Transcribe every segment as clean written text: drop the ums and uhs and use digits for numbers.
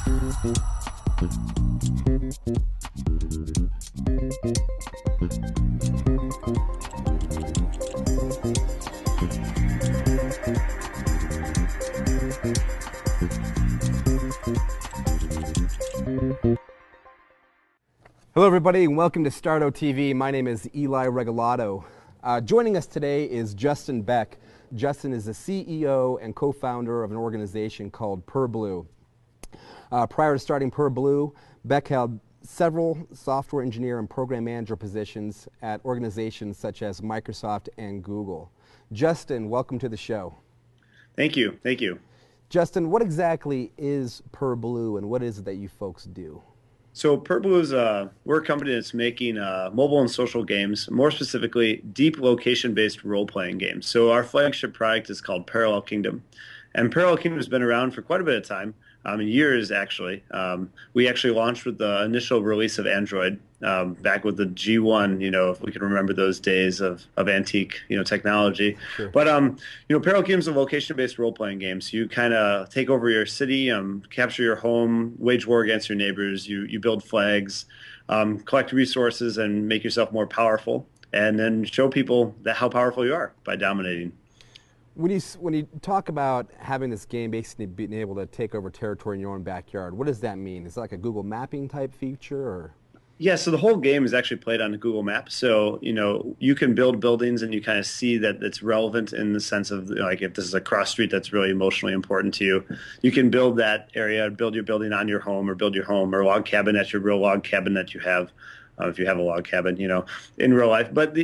Hello everybody and welcome to Starto TV. My name is Eli Regalado. Joining us today is Justin Beck. Justin is the CEO and co-founder of an organization called PurBlue. Prior to starting PurBlue, Beck held several software engineer and program manager positions at organizations such as Microsoft and Google. Justin, welcome to the show. Thank you. Thank you. Justin, what exactly is PurBlue and what is it that you folks do? So PurBlue is we're a company that's making mobile and social games, more specifically deep location-based role-playing games. So our flagship product is called Parallel Kingdom. And Parallel Kingdom has been around for quite a bit of time, years actually. We actually launched with the initial release of Android back with the G1, if we can remember those days of antique, technology. Sure. But, Parallel Kingdom is a location-based role-playing game. So you kind of take over your city, capture your home, wage war against your neighbors, you build flags, collect resources, and make yourself more powerful, and then show people how powerful you are by dominating. When you talk about having this game basically being able to take over territory in your own backyard, what does that mean? Is it like a Google mapping type feature, or? Yeah, so the whole game is actually played on Google Maps. So, you can build buildings and you kind of see that it's relevant in the sense of, like, if this is a cross street that's really emotionally important to you, you can build that area, build your building on your home, or build your home or log cabin at your real log cabin that you have. If you have a log cabin, in real life. But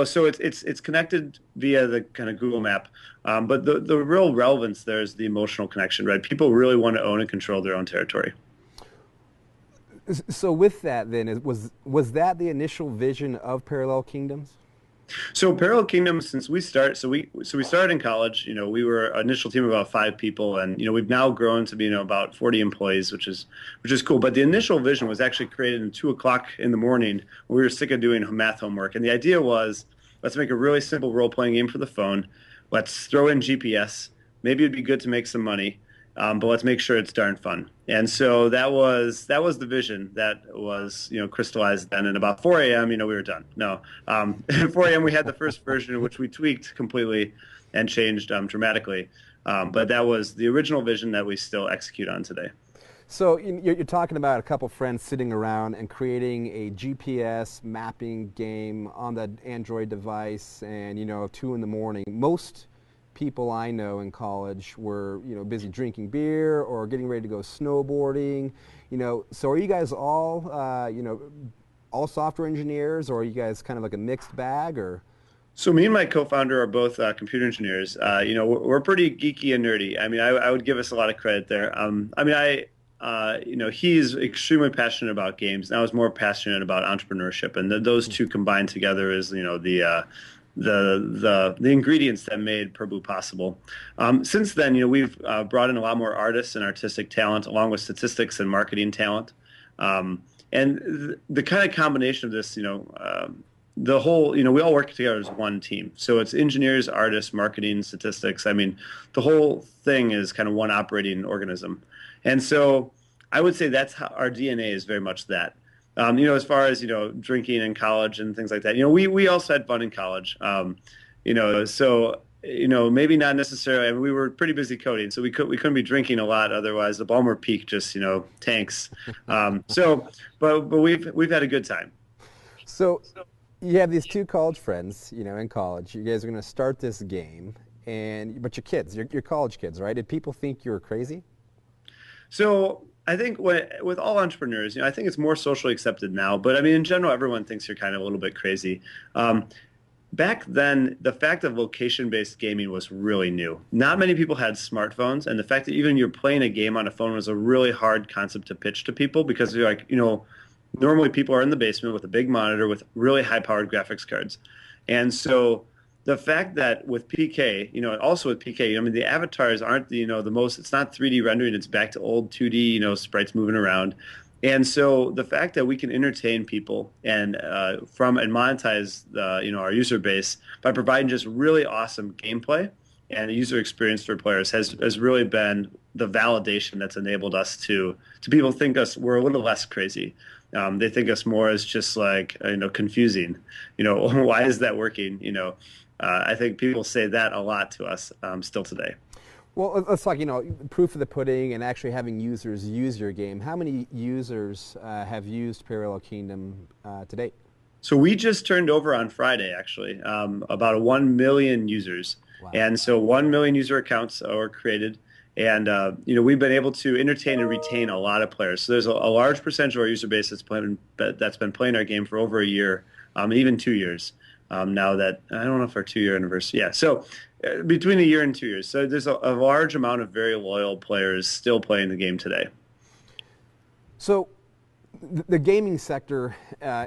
so it's connected via the kind of Google Map. But the real relevance there is the emotional connection, right? People really want to own and control their own territory. So with that, then, was that the initial vision of Parallel Kingdoms? So Parallel Kingdom, since we started in college. We were an initial team of about 5 people, and we've now grown to be about 40 employees, which is cool. But the initial vision was actually created at 2 o'clock in the morning when we were sick of doing math homework, and the idea was, let's make a really simple role-playing game for the phone. Let's throw in GPS. Maybe it'd be good to make some money, but let's make sure it's darn fun. And so that was the vision that was crystallized then. And about 4 a.m. we were done. No, at 4 a.m. we had the first version, which we tweaked completely and changed dramatically. But that was the original vision that we still execute on today. So you're talking about a couple friends sitting around and creating a GPS mapping game on the Android device, and 2 in the morning. Most people I know in college were busy drinking beer or getting ready to go snowboarding. So are you guys all all software engineers, or are you guys kind of like a mixed bag, or? So me and my co-founder are both computer engineers. We're pretty geeky and nerdy. I mean, I would give us a lot of credit there. He's extremely passionate about games, and I was more passionate about entrepreneurship, and those two combined together is the ingredients that made PurBlue possible. Since then, we've brought in a lot more artists and artistic talent, along with statistics and marketing talent. And the kind of combination of this, the whole, we all work together as one team. So it's engineers, artists, marketing, statistics. I mean, the whole thing is kind of one operating organism. And so I would say that's how our DNA is very much that. As far as, drinking in college and things like that, we also had fun in college, so, maybe not necessarily. I mean, we were pretty busy coding, so we couldn't be drinking a lot. Otherwise, the Balmer Peak just, tanks. But we've had a good time. So you have these 2 college friends, in college. You guys are going to start this game, but you're kids. You're college kids, right? Did people think you were crazy? So I think with all entrepreneurs, I think it's more socially accepted now. But I mean, in general, everyone thinks you're kind of a little bit crazy. Back then, the fact of location-based gaming was really new. Not many people had smartphones, and the fact that even you're playing a game on a phone was a really hard concept to pitch to people, because you're like, normally people are in the basement with a big monitor with really high-powered graphics cards. And so the fact that with PK, also with PK, I mean, the avatars aren't the most, it's not 3D rendering, it's back to old 2D, sprites moving around. And so the fact that we can entertain people and monetize our user base by providing just really awesome gameplay and a user experience for players has really been the validation that's enabled us to people think us we're a little less crazy. They think us more as just like confusing. Why is that working? I think people say that a lot to us still today. Well, let's talk, proof of the pudding and actually having users use your game. How many users have used Parallel Kingdom to date? So we just turned over on Friday, actually, about 1 million users. Wow. And so 1 million user accounts are created. And, we've been able to entertain and retain a lot of players. So there's a large percentage of our user base that's been playing our game for over a year, even 2 years. Now that, I don't know if our 2-year anniversary, yeah. So between a year and 2 years. So there's a large amount of very loyal players still playing the game today. So the gaming sector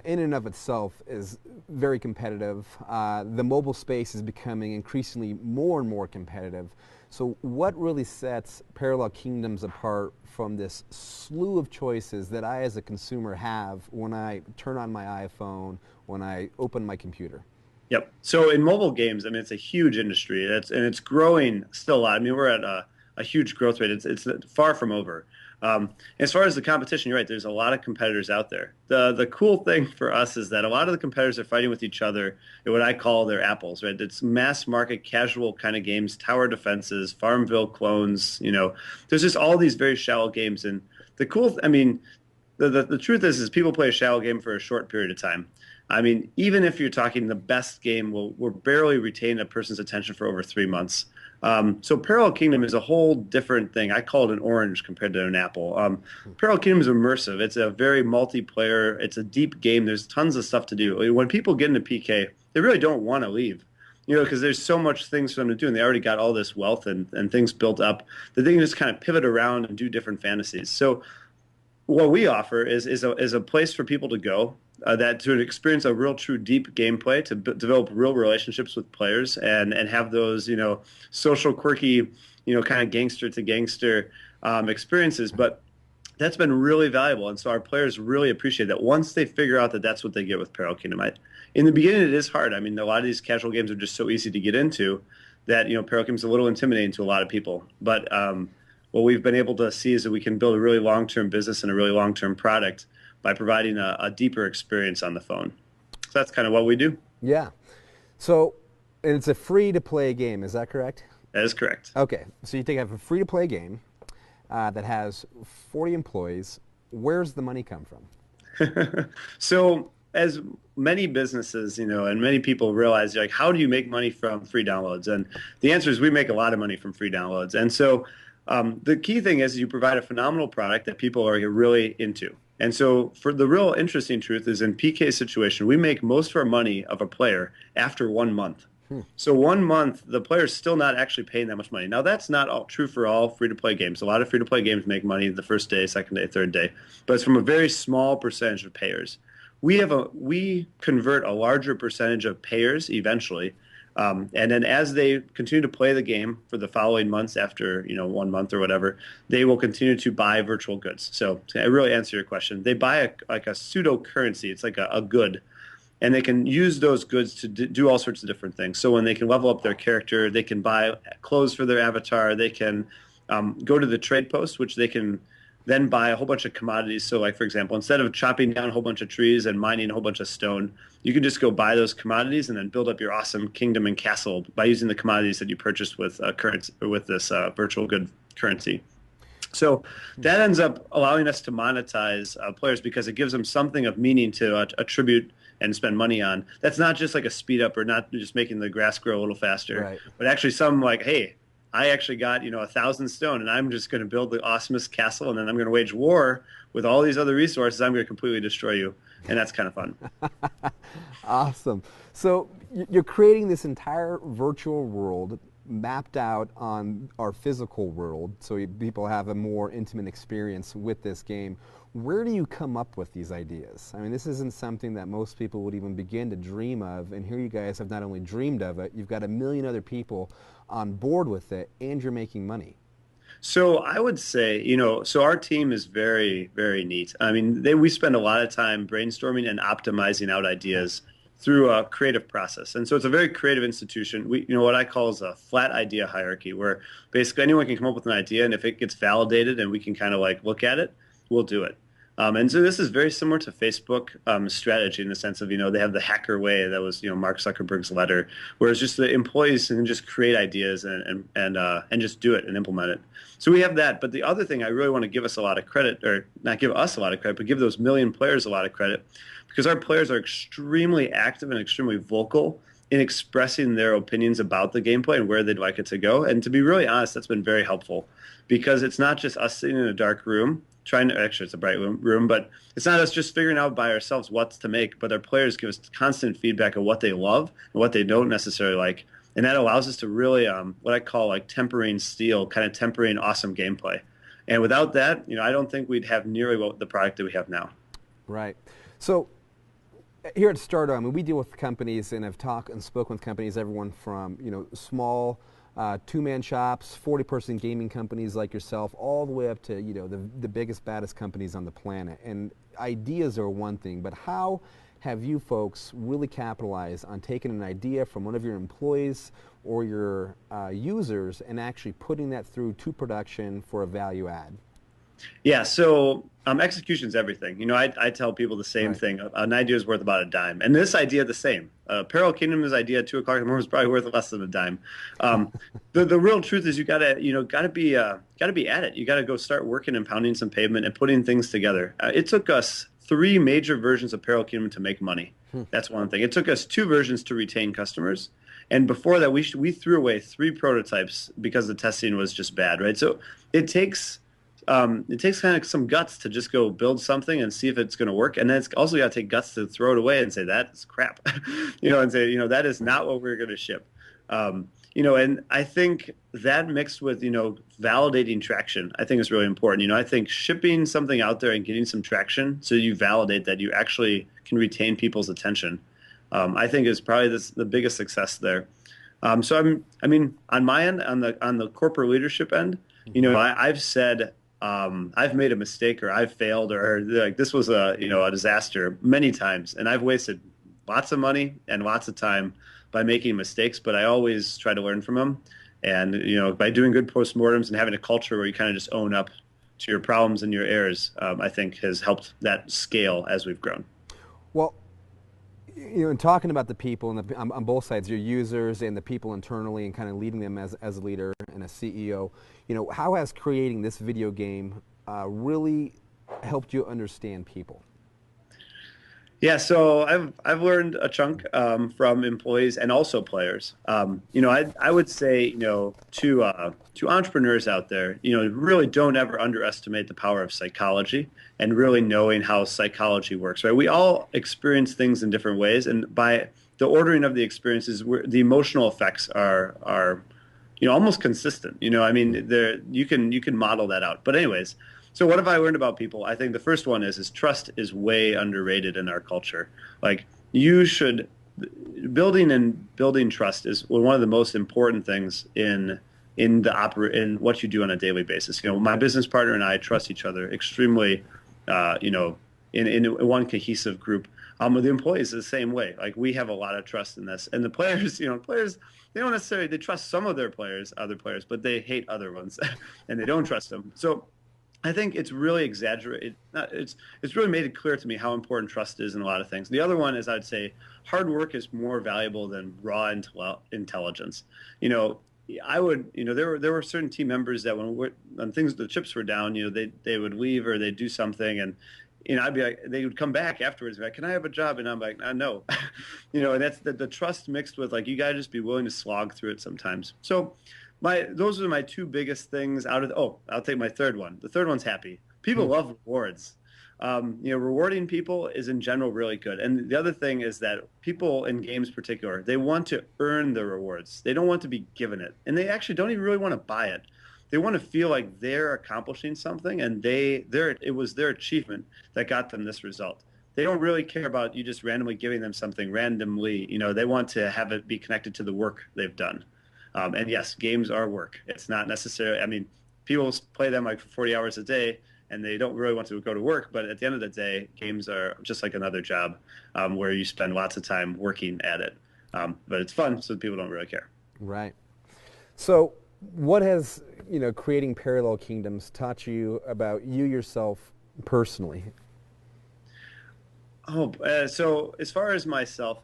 in and of itself is very competitive. The mobile space is becoming increasingly more and more competitive. So what really sets Parallel Kingdoms apart from this slew of choices that I as a consumer have when I turn on my iPhone, when I open my computer? Yep. So in mobile games, I mean, it's a huge industry. It's growing still a lot. I mean, we're at a huge growth rate. It's far from over. As far as the competition, you're right. There's a lot of competitors out there. The cool thing for us is that a lot of the competitors are fighting with each other in what I call their apples, right? It's mass market, casual kind of games, tower defenses, Farmville clones. There's just all these very shallow games. And the truth is people play a shallow game for a short period of time. I mean, even if you're talking the best game, will barely retain a person's attention for over 3 months. So Parallel Kingdom is a whole different thing. I call it an orange compared to an apple. Parallel Kingdom is immersive. It's a very multiplayer. It's a deep game. There's tons of stuff to do. When people get into PK, they really don't want to leave, because there's so much things for them to do, and they already got all this wealth and things built up that they can just kind of pivot around and do different fantasies. So what we offer is a place for people to go that to experience a real true deep gameplay, to develop real relationships with players and have those social quirky kind of gangster to gangster experiences. But that's been really valuable, and so our players really appreciate that once they figure out that that's what they get with Parallel Kingdom. In the beginning, it is hard. I mean, a lot of these casual games are just so easy to get into that Parallel Kingdom is a little intimidating to a lot of people. But what we've been able to see is that we can build a really long-term business and a really long-term product by providing a deeper experience on the phone. So that's kind of what we do. Yeah. So, and it's a free-to-play game, is that correct? That is correct. Okay. So you take a free-to-play game that has 40 employees. Where's the money come from? So as many businesses, and many people realize, like, how do you make money from free downloads? And the answer is we make a lot of money from free downloads. And so the key thing is you provide a phenomenal product that people are really into. And so for the real interesting truth is in PK's situation, we make most of our money of a player after 1 month. So 1 month, the player's still not actually paying that much money. Now, that's not all true for all free-to-play games. A lot of free-to-play games make money the first day, second day, third day. But it's from a very small percentage of payers. We convert a larger percentage of payers eventually. And then as they continue to play the game for the following months after 1 month or whatever, they will continue to buy virtual goods. So to really answer your question, they buy a pseudo currency. It's like a good, and they can use those goods to do all sorts of different things. So when they can level up their character, they can buy clothes for their avatar. They can go to the trade post, which they can then buy a whole bunch of commodities. So like, for example, instead of chopping down a whole bunch of trees and mining a whole bunch of stone, you can just go buy those commodities and then build up your awesome kingdom and castle by using the commodities that you purchased with currency, with this virtual good currency. So that ends up allowing us to monetize players because it gives them something of meaning to attribute and spend money on. That's not just like a speed up or not just making the grass grow a little faster, Right. but actually some like, hey, I actually got 1,000 stone, and I'm just going to build the awesomest castle, and then I'm going to wage war with all these other resources. I'm going to completely destroy you, and that's kind of fun. Awesome. So you're creating this entire virtual world mapped out on our physical world, so people have a more intimate experience with this game. Where do you come up with these ideas? I mean, this isn't something that most people would even begin to dream of, and here you guys have not only dreamed of it, you've got 1 million other people on board with it, and you're making money. So I would say, so our team is very, very neat. I mean, we spend a lot of time brainstorming and optimizing out ideas through a creative process. And so it's a very creative institution. We, what I call is a flat idea hierarchy, where basically anyone can come up with an idea, and if it gets validated and we can kind of like look at it, we'll do it. And so this is very similar to Facebook strategy in the sense of, they have the hacker way that was, Mark Zuckerberg's letter, whereas just the employees can just create ideas and just do it and implement it. So we have that. But the other thing I really want to give us a lot of credit, or not give us a lot of credit, but give those million players a lot of credit, because our players are extremely active and extremely vocal in expressing their opinions about the gameplay and where they'd like it to go. And to be really honest, that's been very helpful, because it's not just us sitting in a dark room actually it's a bright room, but it's not us just figuring out by ourselves what to make, but our players give us constant feedback of what they love and what they don't necessarily like. And that allows us to really, what I call like tempering steel, kind of tempering awesome gameplay. And without that, I don't think we'd have nearly the product that we have now. Right. So here at Starto, I mean, we deal with companies and have talked and spoken with companies, everyone from, small two-man shops, 40-person gaming companies like yourself, all the way up to, the biggest, baddest companies on the planet. And ideas are one thing, but how have you folks really capitalized on taking an idea from one of your employees or your users and actually putting that through to production for a value add? Yeah, so execution's everything. I tell people the same Right. thing. An idea is worth about a dime, and this idea the same. Peril Kingdom's idea at 2 o'clock in the morning is probably worth less than a dime. The real truth is you gotta be at it. You gotta go start working and pounding some pavement and putting things together. It took us 3 major versions of Peril Kingdom to make money. That's one thing. It took us 2 versions to retain customers. And before that, we threw away 3 prototypes because the testing was just bad, right? So it takes kind of some guts to just go build something and see if it's going to work. And then it's also got to take guts to throw it away and say, that's crap, and say, that is not what we're going to ship. And I think that mixed with, validating traction, I think is really important. I think shipping something out there and getting some traction so you validate that you actually can retain people's attention, I think is probably the biggest success there. So on my end, on the corporate leadership end, I've said, I've made a mistake or I've failed or like this was a disaster many times, and I've wasted lots of money and lots of time by making mistakes, but I always try to learn from them. And by doing good postmortems and having a culture where you kind of just own up to your problems and your errors, I think has helped that scale as we've grown. Well, in talking about the people and on both sides, your users and the people internally, and kind of leading them as a leader and a CEO, how has creating this video game really helped you understand people? Yeah, so I've learned a chunk from employees and also players. I would say to entrepreneurs out there, really don't ever underestimate the power of psychology and really knowing how psychology works. Right, we all experience things in different ways, and by the ordering of the experiences, the emotional effects are almost consistent. You can model that out. But anyways. So what have I learned about people? I think the first one is trust is way underrated in our culture. Like building trust is one of the most important things in what you do on a daily basis. My business partner and I trust each other extremely, in one cohesive group. The employees are the same way. Like we have a lot of trust in this, and the players, players, they don't necessarily, they trust some of their other players, but they hate other ones and they don't trust them. So I think it's really exaggerated. It's really made it clear to me how important trust is in a lot of things. The other one is I'd say hard work is more valuable than raw intelligence. There were certain team members that when the chips were down, they would leave or they'd do something, and I'd be like, they would come back afterwards, like, can I have a job? And I'm like, no, and that's the trust mixed with like you gotta just be willing to slog through it sometimes. So. Those are my 2 biggest things I'll take my third one. The third one's happy. People love rewards. Rewarding people is in general really good. And the other thing is that people in games in particular, they want to earn the rewards. They don't want to be given it. And they actually don't even really want to buy it. They want to feel like they're accomplishing something and it was their achievement that got them this result. They don't really care about you just randomly giving them something randomly. They want to have it be connected to the work they've done. And yes, games are work. It's not necessarily, people play them like for 40 hours a day, and they don't really want to go to work. But at the end of the day, games are just like another job where you spend lots of time working at it. But it's fun, so people don't really care. Right. So what has, creating Parallel Kingdoms taught you about you yourself personally? So as far as myself,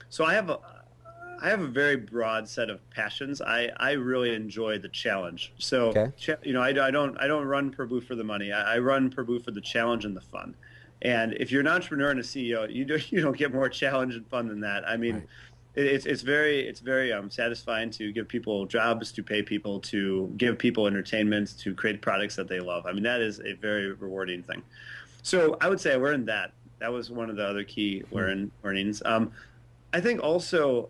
so I have a very broad set of passions. I really enjoy the challenge. So, Okay. I don't run Purbu for the money. I run Purbu for the challenge and the fun. And if you're an entrepreneur and a CEO, you don't get more challenge and fun than that. I mean, Right. it's very satisfying to give people jobs, to pay people, to give people entertainment, to create products that they love. I mean, that is a very rewarding thing. So I would say I learned that. That was one of the other key learnings. I think also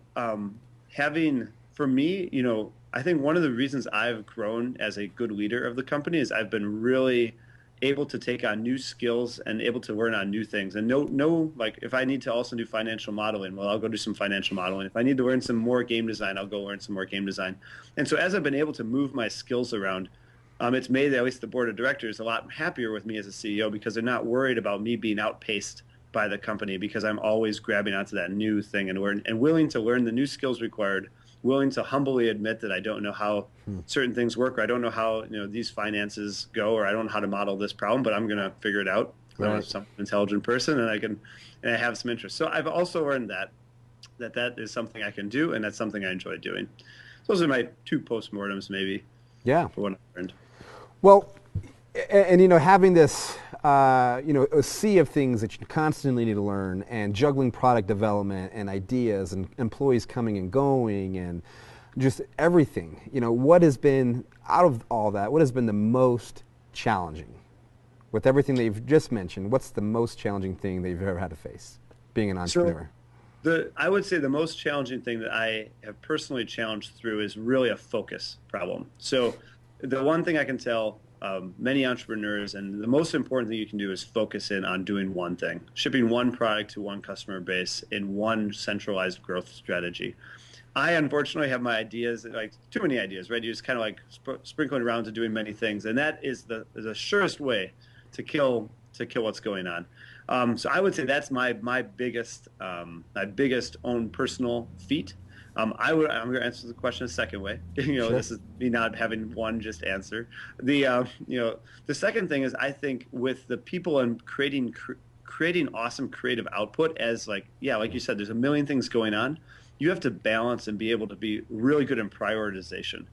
having, for me, I think one of the reasons I've grown as a good leader of the company is I've been really able to take on new skills and able to learn on new things. And like if I need to also do financial modeling, well, I'll go do some financial modeling. If I need to learn some more game design, I'll go learn some more game design. And so as I've been able to move my skills around, it's made at least the board of directors a lot happier with me as a CEO because they're not worried about me being outpaced by the company because I'm always grabbing onto that new thing and willing to learn the new skills required, willing to humbly admit that I don't know how certain things work, or I don't know how these finances go, or I don't know how to model this problem, but I'm going to figure it out. Right. I'm some intelligent person, and I have some interest. So I've also learned that is something I can do, and that's something I enjoy doing. So those are my two postmortems, maybe. Yeah. For what I learned. Well, and having this, a sea of things that you constantly need to learn, and juggling product development and ideas and employees coming and going and just everything, what has been, out of all that, what has been the most challenging? With everything that you've just mentioned, what's the most challenging thing that you've ever had to face being an entrepreneur? I would say the most challenging thing that I have personally challenged through is really a focus problem. So the one thing I can tell many entrepreneurs, and the most important thing you can do is focus in on doing one thing, shipping one product to one customer base in one centralized growth strategy. I unfortunately have my ideas, like too many ideas, right? You're just kind of like sprinkling around to doing many things, and that is the surest way to kill what's going on. So I would say that's my biggest own personal feat. I'm going to answer the question a second way. Sure. This is me not having one just answer. The second thing is I think with the people and creating awesome creative output as like you said, there's a million things going on. You have to balance and be able to be really good in prioritization,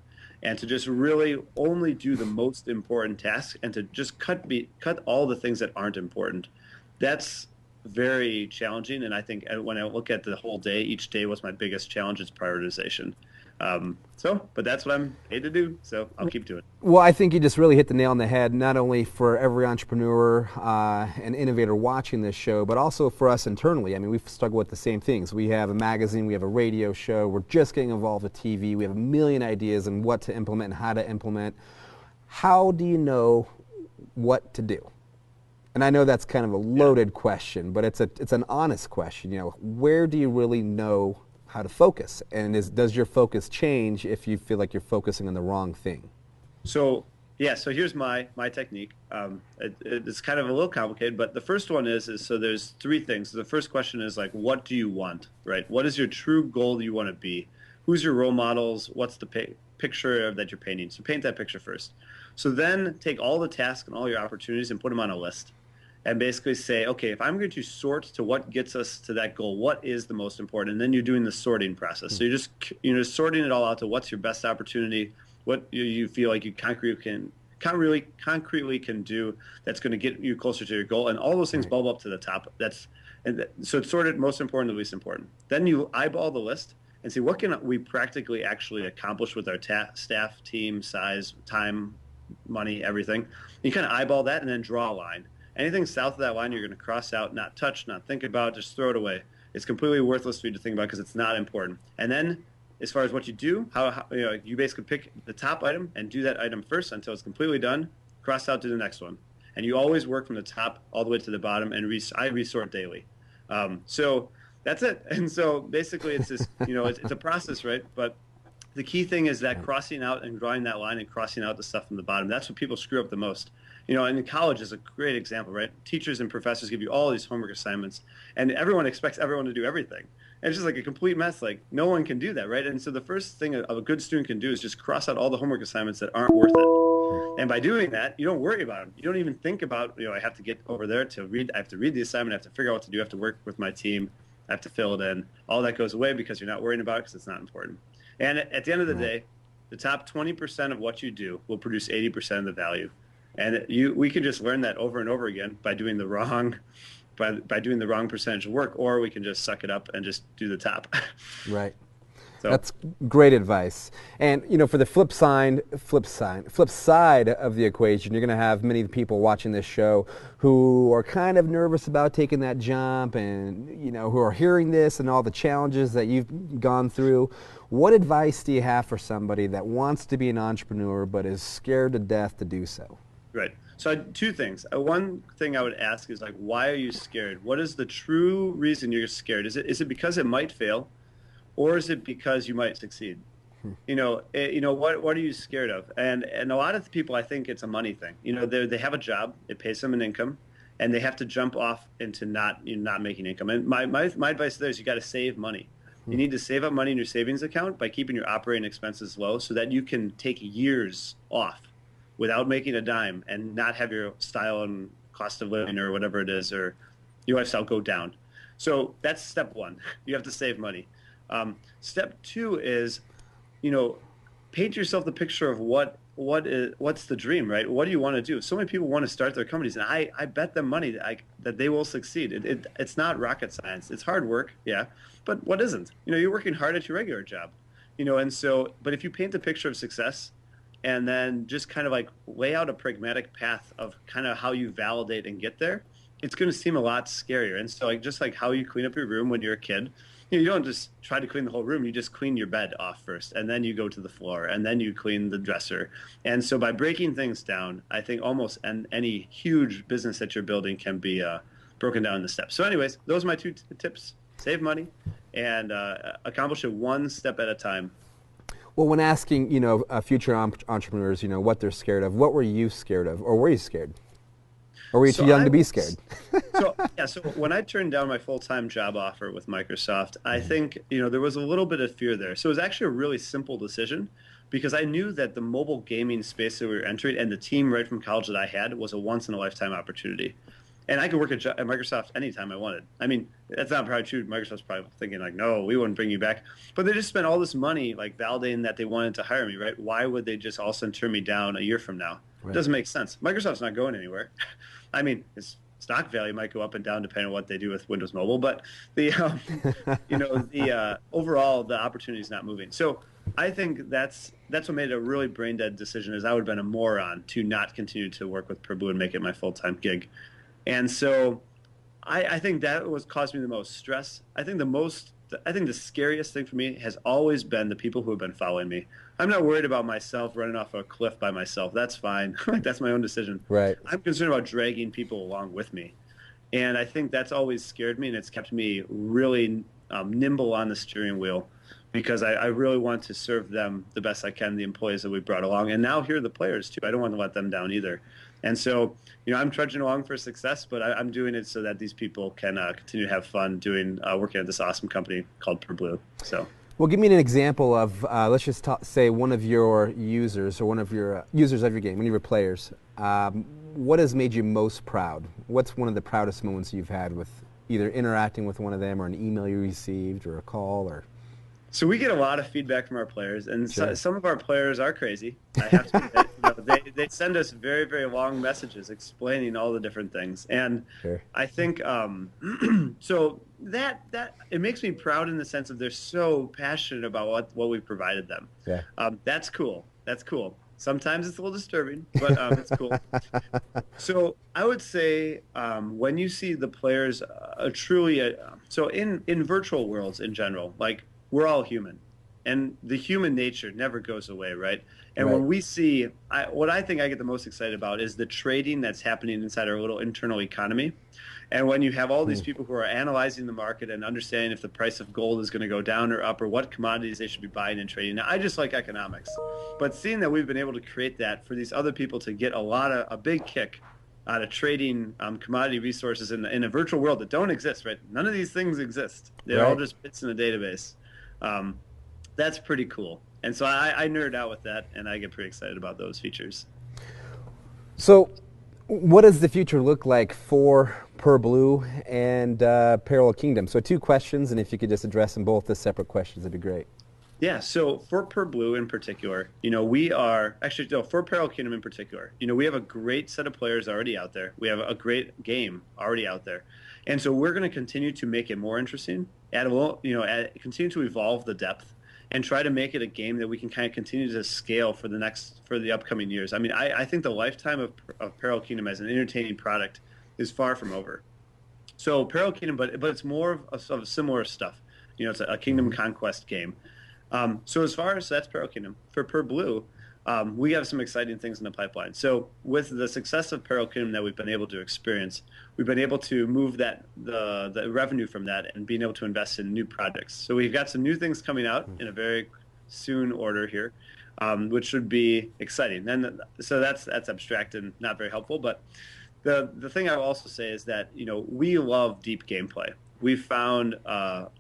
and to just really only do the most important tasks, and to just cut all the things that aren't important. That's very challenging, and I think when I look at the whole day, each day, what's my biggest challenge is prioritization. But that's what I'm paid to do, so I'll keep doing it. Well, I think you just really hit the nail on the head, not only for every entrepreneur and innovator watching this show, but also for us internally. I mean, we've struggled with the same things. We have a magazine, we have a radio show, we're just getting involved with TV, we have a million ideas on what to implement and how to implement. How do you know what to do? And I know that's kind of a loaded question, but it's an honest question. Where do you really know how to focus? And does your focus change if you feel like you're focusing on the wrong thing? So here's my technique. It's kind of a little complicated, but the first one is so there's three things. The first question is like, what do you want, right? What is your true goal that you want to be? Who's your role models? What's the picture that you're painting? So paint that picture first. So then take all the tasks and all your opportunities and put them on a list. And basically say, okay, if I'm going to sort to what gets us to that goal, what is the most important? And then you're doing the sorting process. So you're just sorting it all out to what's your best opportunity, what you feel like you concretely can do that's going to get you closer to your goal, and all those things bubble up to the top. So it's sorted most important to least important. Then you eyeball the list and see what can we practically actually accomplish with our staff, team, size, time, money, everything. You kind of eyeball that and then draw a line. Anything south of that line, you're going to cross out, not touch, not think about, just throw it away. It's completely worthless for you to think about because it's not important. And then, as far as what you do, you basically pick the top item and do that item first until it's completely done. Cross out to the next one, and you always work from the top all the way to the bottom. And I resort daily. So that's it. And so basically, it's this, it's a process, right? But The key thing is that crossing out and drawing that line and crossing out the stuff from the bottom. That's what people screw up the most. And in college is a great example, right? Teachers and professors give you all these homework assignments, and everyone expects everyone to do everything. And it's just like a complete mess. Like, no one can do that, right? And so the first thing a good student can do is just cross out all the homework assignments that aren't worth it. And by doing that, you don't worry about them. You don't even think about, I have to get over there to read. I have to read the assignment. I have to figure out what to do. I have to work with my team. I have to fill it in. All that goes away because you're not worrying about it because it's not important. And at the end of the day, the top 20% of what you do will produce 80% of the value. And we can just learn that over and over again by doing the wrong percentage of work, or we can just suck it up and just do the top. Right. So. That's great advice. And for the flip side of the equation, you're going to have many people watching this show who are kind of nervous about taking that jump, and who are hearing this and all the challenges that you've gone through. What advice do you have for somebody that wants to be an entrepreneur but is scared to death to do so? Right. So two things. One thing I would ask is, like, why are you scared? What is the true reason you're scared? Is it because it might fail, or is it because you might succeed? What are you scared of? And a lot of people, I think it's a money thing. They have a job, it pays them an income, and they have to jump off into not making income. And my advice there is you got to save money. You need to save up money in your savings account by keeping your operating expenses low so that you can take years off without making a dime and not have your style and cost of living or whatever it is, or your lifestyle go down. So that's step one. You have to save money. Step two is, paint yourself the picture of what's the dream, right? What do you want to do? So many people want to start their companies, and I bet them money that they will succeed. It's not rocket science. It's hard work, yeah, but what isn't? You're working hard at your regular job, and so, but if you paint the picture of success and then just kind of like lay out a pragmatic path of kind of how you validate and get there, it's going to seem a lot scarier. And so, just like how you clean up your room when you're a kid, you don't just try to clean the whole room. You just clean your bed off first, and then you go to the floor, and then you clean the dresser. And so by breaking things down, I think almost any huge business that you're building can be broken down into steps. So anyways, those are my two tips. Save money and accomplish it one step at a time. Well, when asking, future entrepreneurs, what they're scared of, what were you scared of, or were you scared? Or were you too young to be scared? So when I turned down my full-time job offer with Microsoft, I think, there was a little bit of fear there. So it was actually a really simple decision because I knew that the mobile gaming space that we were entering and the team right from college that I had was a once-in-a-lifetime opportunity. And I could work at Microsoft anytime I wanted. I mean, that's not probably true. Microsoft's probably thinking like, no, we wouldn't bring you back. But they just spent all this money like validating that they wanted to hire me, right? Why would they just all of a sudden turn me down a year from now? Right. It doesn't make sense. Microsoft's not going anywhere. I mean, its stock value might go up and down depending on what they do with Windows Mobile, but the overall the opportunity is not moving. So I think that's what made it a really brain dead decision. Is I would have been a moron to not continue to work with Prabhu and make it my full time gig. And so I think that was caused me the most stress. I think the scariest thing for me has always been the people who have been following me. I'm not worried about myself running off a cliff by myself. That's fine. That's my own decision. Right. I'm concerned about dragging people along with me. And I think that's always scared me, and it's kept me really nimble on the steering wheel because I really want to serve them the best I can, the employees that we brought along. And now here are the players, too. I don't want to let them down either. And so, I'm trudging along for success, but I'm doing it so that these people can continue to have fun working at this awesome company called PurBlue. So. Well, give me an example of, let's just say one of your users or one of your users of your game, one of your players. What has made you most proud? What's one of the proudest moments you've had with either interacting with one of them or an email you received or a call or... So we get a lot of feedback from our players, and Sure. some of our players are crazy. I have to admit, they send us very, very long messages explaining all the different things, and Sure. I think so that it makes me proud in the sense of they're so passionate about what we've provided them. Yeah. That's cool. That's cool. Sometimes it's a little disturbing, but it's cool. So I would say when you see the players so in virtual worlds in general, like we're all human. And the human nature never goes away, right? And Right. when we see, what I think I get the most excited about is the trading that's happening inside our little internal economy. And when you have all these Hmm. people who are analyzing the market and understanding if the price of gold is going to go down or up or what commodities they should be buying and trading. Now, I just like economics, but seeing that we've been able to create that for these other people to get a big kick out of trading commodity resources in a virtual world that don't exist, right? None of these things exist. They're all Right. just bits in a database. Um, that's pretty cool. And so I nerd out with that, and I get pretty excited about those features. So, what does the future look like for PurBlue and Parallel Kingdom? So, two questions, and if you could just address them both as separate questions, that'd be great. Yeah, so for PurBlue in particular, we are actually no, for Parallel Kingdom in particular, we have a great set of players already out there. We have a great game already out there, and so we're going to continue to make it more interesting. Continue to evolve the depth and try to make it a game that we can kind of continue to scale for the upcoming years. I mean, I think the lifetime of Parallel Kingdom as an entertaining product is far from over. So Parallel Kingdom, but it's more of similar stuff. It's a kingdom conquest game. So as far as that's Parallel Kingdom, for PurBlue, we have some exciting things in the pipeline. So with the success of Parallel Kingdom that we've been able to experience, we've been able to move the revenue from that and being able to invest in new projects. So we've got some new things coming out in a very soon order here, which should be exciting. And so that's abstract and not very helpful, but the thing I will also say is that we love deep gameplay. We've found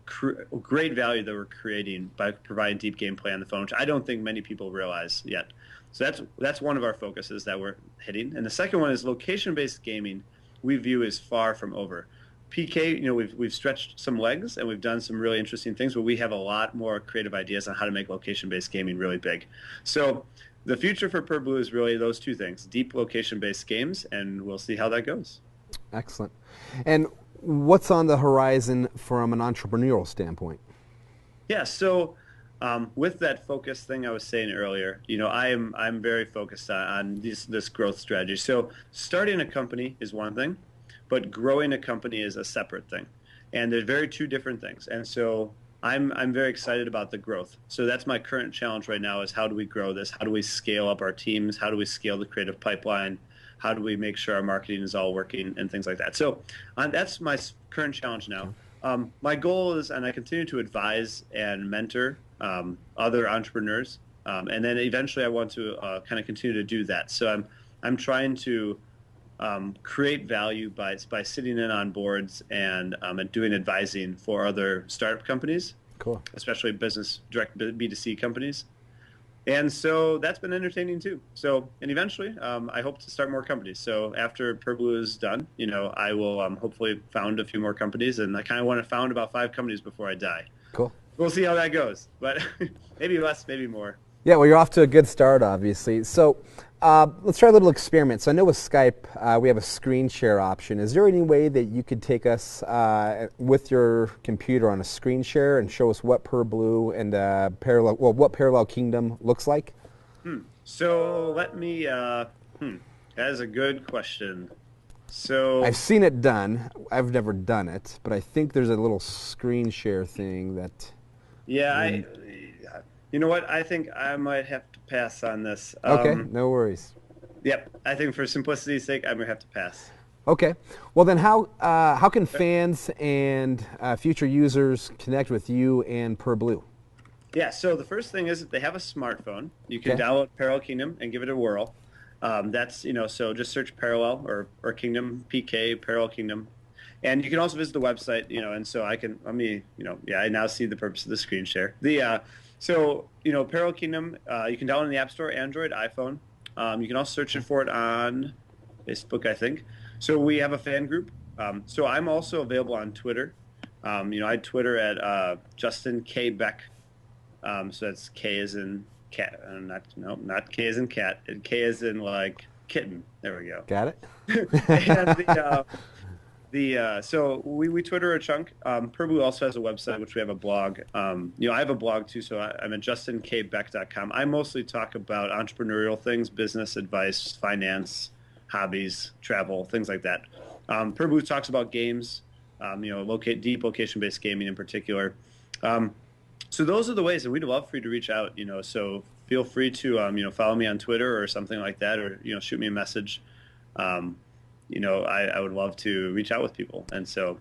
great value that we're creating by providing deep gameplay on the phone, which I don't think many people realize yet. So that's one of our focuses that we're hitting. And the second one is location-based gaming. We view as far from over. PK, we've stretched some legs and we've done some really interesting things, but we have a lot more creative ideas on how to make location-based gaming really big. So the future for PurBlue is really those two things: deep location-based games, and we'll see how that goes. Excellent. And what's on the horizon from an entrepreneurial standpoint? Yeah, so with that focus thing I was saying earlier, I'm very focused on this growth strategy. So starting a company is one thing, but growing a company is a separate thing, and they're very two different things. And so I'm very excited about the growth. So that's my current challenge right now: is how do we grow this? How do we scale up our teams? How do we scale the creative pipeline? How do we make sure our marketing is all working and things like that? So that's my current challenge now. My goal is, and I continue to advise and mentor other entrepreneurs, and then eventually I want to kind of continue to do that. So I'm trying to create value by sitting in on boards and doing advising for other startup companies, Cool. especially direct B2C companies. And so that's been entertaining too. So, and eventually, I hope to start more companies. So after PurBlue is done, I will hopefully found a few more companies, and I kind of want to found about 5 companies before I die. Cool. We'll see how that goes, but maybe less, maybe more. Yeah, well, you're off to a good start, obviously. So let's try a little experiment. So I know with Skype, we have a screen share option. Is there any way that you could take us with your computer on a screen share and show us what PurBlue and what Parallel Kingdom looks like? So let me, that is a good question. So I've seen it done. I've never done it, but I think there's a little screen share thing that... yeah, you know what? I think I might have to pass on this. Okay, no worries. Yep, I think for simplicity's sake, I'm gonna have to pass. Okay. Well, then how can fans and future users connect with you and PurBlue? Yeah, so the first thing is if they have a smartphone, you can Okay. download Parallel Kingdom and give it a whirl. That's, so just search Parallel or Kingdom PK, Parallel Kingdom. And you can also visit the website, and so I now see the purpose of the screen share. Parallel Kingdom, you can download in the App Store, Android, iPhone. You can also search for it on Facebook, I think. So we have a fan group. So I'm also available on Twitter. I Twitter at Justin K. Beck. So that's K as in cat, not K as in cat, and K as in like kitten. There we go. Got it? And so we Twitter a chunk. PurBlue also has a website, which we have a blog. I have a blog too, so I'm at justinkbeck.com. I mostly talk about entrepreneurial things, business advice, finance, hobbies, travel, things like that. PurBlue talks about games, deep location-based gaming in particular. So those are the ways, and we'd love for you to reach out. So feel free to follow me on Twitter or something like that, or shoot me a message. Um, I would love to reach out with people, and so.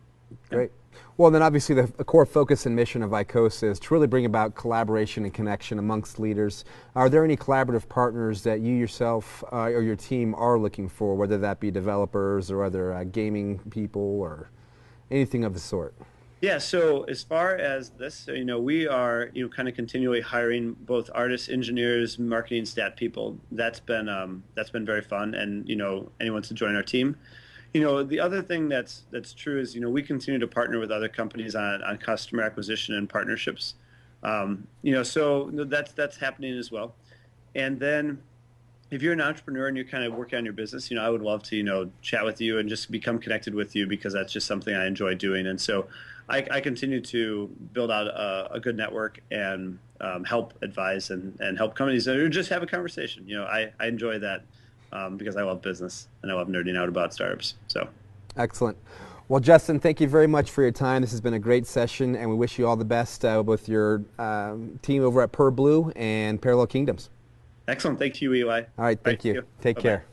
Great. Well, then obviously the core focus and mission of ICOSA is to really bring about collaboration and connection amongst leaders. Are there any collaborative partners that you yourself or your team are looking for, whether that be developers or other gaming people or anything of the sort? Yeah, so as far as this, we are, kind of continually hiring both artists, engineers, marketing, stat people. That's been very fun, and anyone wants to join our team. The other thing that's true is, we continue to partner with other companies on customer acquisition and partnerships. So that's happening as well. And then if you're an entrepreneur and you're kind of working on your business, I would love to, chat with you and just become connected with you, because that's just something I enjoy doing. And so I continue to build out a good network and help advise and help companies, or just have a conversation. I enjoy that. Because I love business and I love nerding out about startups. So, excellent. Well, Justin, thank you very much for your time. This has been a great session, and we wish you all the best with your team over at PurBlue and Parallel Kingdoms. Excellent. Thank you, Eli. All right. Thank you. Take Bye-bye. Care.